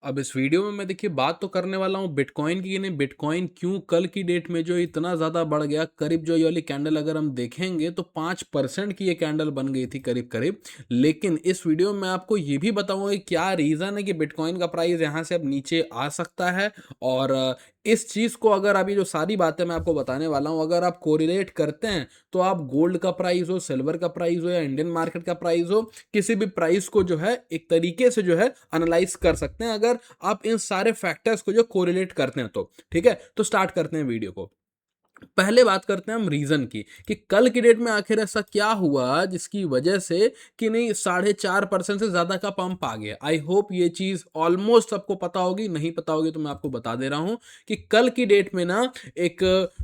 अब इस वीडियो में मैं देखिए बात तो करने वाला हूँ बिटकॉइन की, कि नहीं बिटकॉइन क्यों कल की डेट में जो इतना ज़्यादा बढ़ गया। करीब जो ये वाली कैंडल अगर हम देखेंगे तो 5% की ये कैंडल बन गई थी करीब करीब। लेकिन इस वीडियो में आपको ये भी बताऊंगा कि क्या रीज़न है कि बिटकॉइन का प्राइस यहाँ से अब नीचे आ सकता है। और इस चीज़ को अगर अभी जो सारी बातें मैं आपको बताने वाला हूँ अगर आप कोरिलेट करते हैं तो आप गोल्ड का प्राइस हो, सिल्वर का प्राइस हो या इंडियन मार्केट का प्राइस हो, किसी भी प्राइस को जो है एक तरीके से जो है एनालाइज कर सकते हैं अगर आप इन सारे फैक्टर्स को जो कोरिलेट करते हैं तो। ठीक है, तो स्टार्ट करते हैं वीडियो को। पहले बात करते हैं हम रीजन की कि कल की डेट में आखिर ऐसा क्या हुआ जिसकी वजह से कि नहीं 4.5% से ज्यादा का पंप आ गया। आई होप ये चीज ऑलमोस्ट सबको पता होगी, नहीं पता होगी तो मैं आपको बता दे रहा हूं कि कल की डेट में ना एक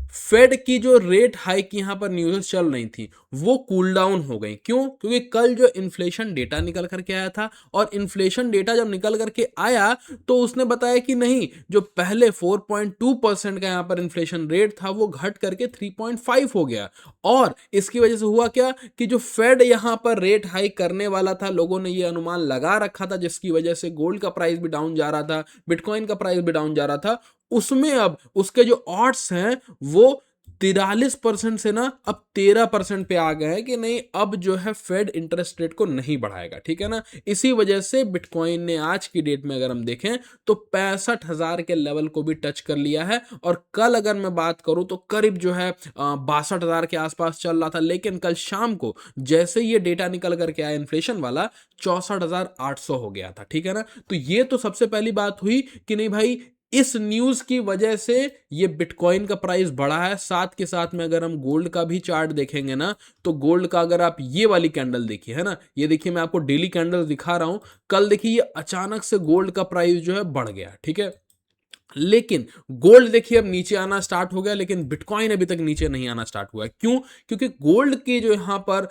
फेड की जो रेट हाइक यहां पर न्यूज़ चल रही थी वो कूल डाउन हो गई। क्यों? क्योंकि कल जो इन्फ्लेशन डेटा निकल करके आया था और इन्फ्लेशन डेटा जब निकल करके आया तो उसने बताया कि नहीं, जो पहले 4.2% का यहां पर इन्फ्लेशन रेट था वो घट करके 3.5 हो गया। और इसकी वजह से हुआ क्या कि जो फेड यहां पर रेट हाइक करने वाला था, लोगों ने ये अनुमान लगा रखा था, जिसकी वजह से गोल्ड का प्राइस भी डाउन जा रहा था, बिटकॉइन का प्राइस भी डाउन जा रहा था। उसमें अब उसके जो ऑड्स हैं वो 43% से ना अब 13% पे आ गए हैं कि नहीं, अब जो है फेड इंटरेस्ट रेट को नहीं बढ़ाएगा। ठीक है ना, इसी वजह से बिटकॉइन ने आज की डेट में अगर हम देखें तो 65,000 के लेवल को भी टच कर लिया है। और कल अगर मैं बात करूं तो करीब जो है 62,000 के आसपास चल रहा था, लेकिन कल शाम को जैसे ये डेटा निकल करके आया इन्फ्लेशन वाला 64,800 हो गया था। ठीक है ना, तो ये तो सबसे पहली बात हुई कि नहीं भाई, इस न्यूज की वजह से ये बिटकॉइन का प्राइस बढ़ा है। साथ के साथ में अगर हम गोल्ड का भी चार्ट देखेंगे ना तो गोल्ड का अगर आप ये वाली कैंडल देखिए, है ना, ये देखिए मैं आपको डेली कैंडल दिखा रहा हूं। कल देखिए ये अचानक से गोल्ड का प्राइस जो है बढ़ गया। ठीक है, लेकिन गोल्ड देखिए अब नीचे आना स्टार्ट हो गया, लेकिन बिटकॉइन अभी तक नीचे नहीं आना स्टार्ट हुआ है। क्यों? क्योंकि गोल्ड के जो यहां पर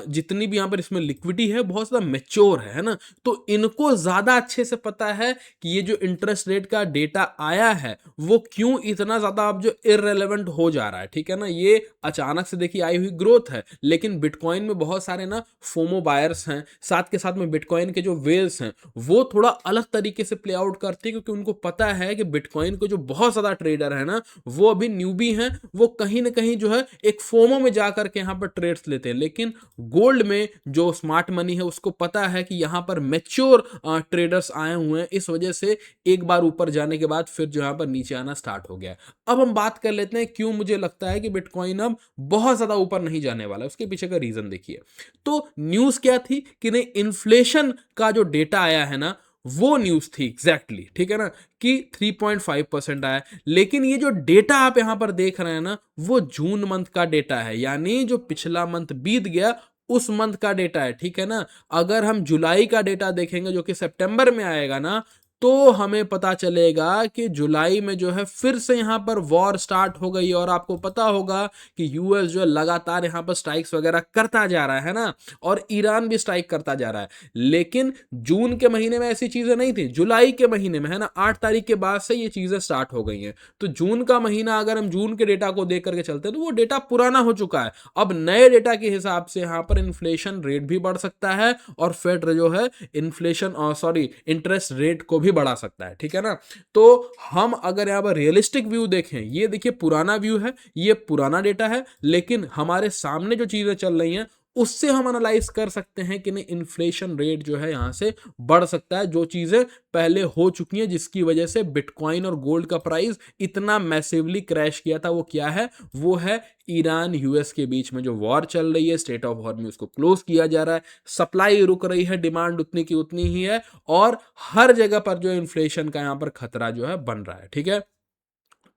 जितनी भी यहां पर इसमें लिक्विडिटी है बहुत ज्यादा मेच्योर है ना, तो इनको ज्यादा अच्छे से पता है कि ये जो इंटरेस्ट रेट का डेटा आया है वो क्यों इतना ज्यादा अब जो इररेलेवेंट हो जा रहा है। ठीक है ना, ये अचानक से देखिए आई हुई ग्रोथ है, लेकिन बिटकॉइन में बहुत सारे ना फोमो बायर्स हैं। साथ के साथ में बिटकॉइन के जो वेल्स हैं वो थोड़ा अलग तरीके से प्ले आउट करते हैं, क्योंकि उनको पता है कि बिटकॉइन को जो बहुत ज्यादा ट्रेडर है ना वो अभी न्यूबी हैं, वो कहीं ना कहीं जो है एक फोमो में जाकर के यहां पर ट्रेड्स लेते हैं। लेकिन गोल्ड में जो स्मार्ट मनी है उसको पता है कि यहां पर मैच्योर ट्रेडर्स आए हुए हैं, इस वजह से एक बार ऊपर जाने के बाद फिर जो यहां पर नीचे आना स्टार्ट हो गया है। अब हम बात कर लेते हैं क्यों मुझे लगता है कि बिटकॉइन अब बहुत ज्यादा ऊपर नहीं जाने वाला है। उसके पीछे का रीजन देखिए। तो न्यूज क्या थी कि नहीं, इन्फ्लेशन का जो डेटा आया है ना वो न्यूज थी एग्जैक्टली। ठीक है ना, कि 3.5% आया। लेकिन ये जो डेटा आप यहां पर देख रहे हैं ना वो जून मंथ का डेटा है, यानी जो पिछला मंथ बीत गया उस मंथ का डेटा है। ठीक है ना, अगर हम जुलाई का डेटा देखेंगे जो कि सितंबर में आएगा ना तो हमें पता चलेगा कि जुलाई में जो है फिर से यहां पर वॉर स्टार्ट हो गई। और आपको पता होगा कि यूएस जो है लगातार यहां पर स्ट्राइक्स वगैरह करता जा रहा है ना, और ईरान भी स्ट्राइक करता जा रहा है। लेकिन जून के महीने में ऐसी चीजें नहीं थी, जुलाई के महीने में है ना 8 तारीख के बाद से ये चीजें स्टार्ट हो गई हैं। तो जून का महीना अगर हम जून के डेटा को देख करके चलते हैं तो वो डेटा पुराना हो चुका है। अब नए डेटा के हिसाब से यहां पर इन्फ्लेशन रेट भी बढ़ सकता है और फेड जो है इन्फ्लेशन सॉरी इंटरेस्ट रेट को भी बढ़ा सकता है। ठीक है ना, तो हम अगर यहां पर रियलिस्टिक व्यू देखें, ये देखिए पुराना व्यू है, ये पुराना डेटा है, लेकिन हमारे सामने जो चीजें चल रही हैं उससे हम एनालाइज कर सकते हैं कि नहीं इन्फ्लेशन रेट जो है यहां से बढ़ सकता है, जो चीजें पहले हो चुकी हैं, जिसकी वजह से बिटकॉइन और गोल्ड का प्राइस इतना मैसिवली क्रैश किया था। वो क्या है? वो है ईरान यूएस के बीच में जो वॉर चल रही है, स्टेट ऑफ वॉर में उसको क्लोज किया जा रहा है, सप्लाई रुक रही है, डिमांड उतनी की उतनी ही है, और हर जगह पर जो इन्फ्लेशन का यहां पर खतरा जो है बन रहा है। ठीक है,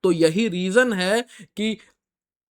तो यही रीजन है कि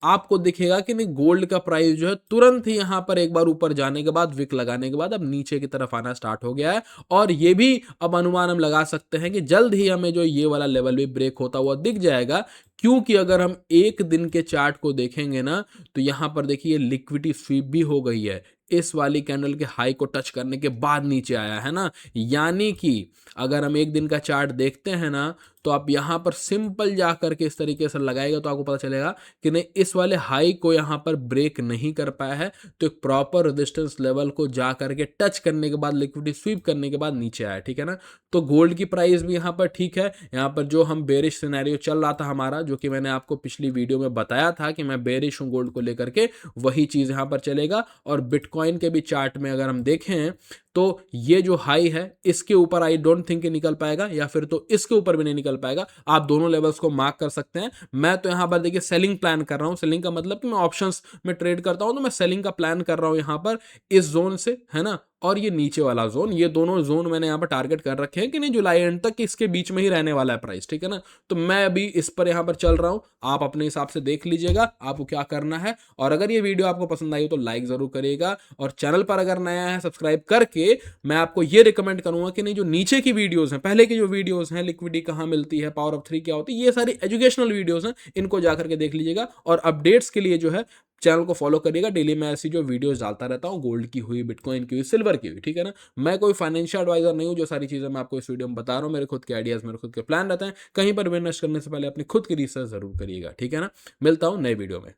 आपको दिखेगा कि नहीं गोल्ड का प्राइस जो है तुरंत ही यहां पर एक बार ऊपर जाने के बाद विक लगाने के बाद अब नीचे की तरफ आना स्टार्ट हो गया है। और ये भी अब अनुमान हम लगा सकते हैं कि जल्द ही हमें जो ये वाला लेवल भी ब्रेक होता हुआ दिख जाएगा। क्योंकि अगर हम एक दिन के चार्ट को देखेंगे ना तो यहां पर देखिए लिक्विडिटी स्वीप भी हो गई है, इस वाली कैंडल के हाई को टच करने के बाद नीचे आया है ना। यानी कि अगर हम एक दिन का चार्ट देखते हैं ना तो आप यहाँ पर सिंपल जा करके इस तरीके से लगाएगा तो आपको पता चलेगा कि नहीं इस वाले हाई को यहाँ पर ब्रेक नहीं कर पाया है, तो एक प्रॉपर रेजिस्टेंस लेवल को जा करके टच करने के बाद लिक्विडिटी स्वीप करने के बाद नीचे आया, ठीक है ना। तो गोल्ड की प्राइस भी यहाँ पर ठीक है। यहाँ पर जो हम बेरिश सिनेरियो चल रहा था हमारा, जो कि मैंने आपको पिछली वीडियो में बताया था कि मैं बेरिश हूँ गोल्ड को लेकर के, वही चीज़ यहाँ पर चलेगा। और बिटकॉइन के भी चार्ट में अगर हम देखें तो ये जो हाई है इसके ऊपर आई डोंट थिंक निकल पाएगा, या फिर तो इसके ऊपर भी नहीं निकल पाएगा। आप दोनों लेवल्स को मार्क कर सकते हैं। मैं तो यहाँ पर देखिए सेलिंग प्लान कर रहा हूँ। सेलिंग का मतलब कि मैं ऑप्शंस में ट्रेड करता हूँ, तो मैं सेलिंग का प्लान कर रहा हूँ यहाँ पर इस जोन से, है ना। और ये नीचे वाला जोन, ये दोनों जोन मैंने यहाँ पर टारगेट कर रखे हैं कि नहीं जुलाई एंड तक इसके बीच में ही रहने वाला है प्राइस, ठीक है ना। तो मैं अभी इस पर यहाँ पर चल रहा हूँ, आप अपने हिसाब से देख लीजिएगा आपको क्या करना है। और अगर ये वीडियो आपको पसंद आई हो तो लाइक जरूर करिएगा, और चैनल पर अगर नया है सब्सक्राइब करके मैं आपको ये रिकमेंड करूंगा कि नहीं जो नीचे की वीडियोस हैं, पहले की जो वीडियोस हैं, लिक्विडिटी कहाँ मिलती है, पावर ऑफ 3 क्या होती है, ये सारी एजुकेशनल वीडियोस हैं, इनको जाकर के देख लीजिएगा। और अपडेट्स के लिए जो है चैनल को फॉलो करिएगा। डेली मैं ऐसी जो वीडियोस डालता रहता हूँ, गोल्ड की हुई, बिटकॉइन की हुई, सिल्वर की हुई, ठीक है ना। मैं कोई फाइनेंशियल एडवाइजर नहीं हूँ। जो सारी चीजें मैं आपको इस वीडियो में बता रहा हूँ मेरे खुद के आइडियाज, मेरे खुद के प्लान रहते हैं। कहीं पर इन्वेस्ट करने से पहले अपनी खुद की रिसर्च जरूर करिएगा, ठीक है ना। मिलता हूँ नए वीडियो में।